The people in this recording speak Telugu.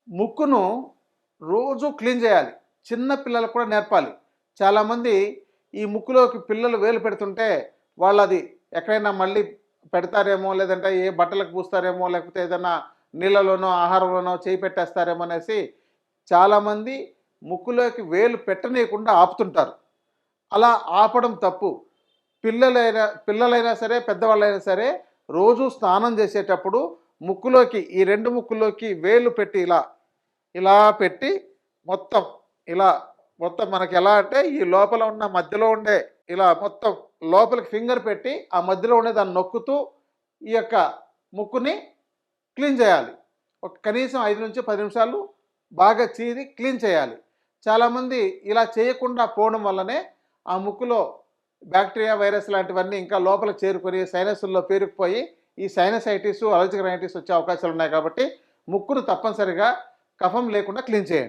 ముక్కును రోజు క్లీన్ చేయాలి. చిన్న పిల్లలకు కూడా నేర్పాలి. చాలామంది ఈ ముక్కులోకి పిల్లలు వేలు పెడుతుంటే వాళ్ళది ఎక్కడైనా మళ్ళీ పెడతారేమో, లేదంటే ఏ బట్టలకు పూస్తారేమో, లేకపోతే ఏదైనా నీళ్ళలోనో, ఆహారంలోనో చేయి పెట్టేస్తారేమో అనేసి చాలామంది ముక్కులోకి వేలు పెట్టనీయకుండా ఆపుతుంటారు. అలా ఆపడం తప్పు. పిల్లలైనా సరే, పెద్దవాళ్ళైనా సరే రోజు స్నానం చేసేటప్పుడు ముక్కులోకి ఈ 2 ముక్కుల్లోకి వేలు పెట్టి ఇలా పెట్టి మొత్తం ఇలా మొత్తం మనకెలా అంటే ఈ లోపల ఉన్న మధ్యలో ఉండే ఇలా మొత్తం లోపలికి ఫింగర్ పెట్టి ఆ మధ్యలో ఉండే దాన్ని నొక్కుతూ ఈ యొక్క ముక్కుని క్లీన్ చేయాలి. ఒక కనీసం 5-10 నిమిషాలు బాగా చీరి క్లీన్ చేయాలి. చాలామంది ఇలా చేయకుండా పోవడం వల్లనే ఆ ముక్కులో బ్యాక్టీరియా, వైరస్ లాంటివన్నీ ఇంకా లోపలికి చేరుకొని సైనస్‌ల్లో పేరుకుపోయి ఈ సైనసైటిస్, అలర్జిక్ రైనైటిస్ వచ్చే అవకాశాలు ఉన్నాయి కాబట్టి ముక్కును తప్పనిసరిగా కఫం లేకుండా క్లీన్ చేయండి.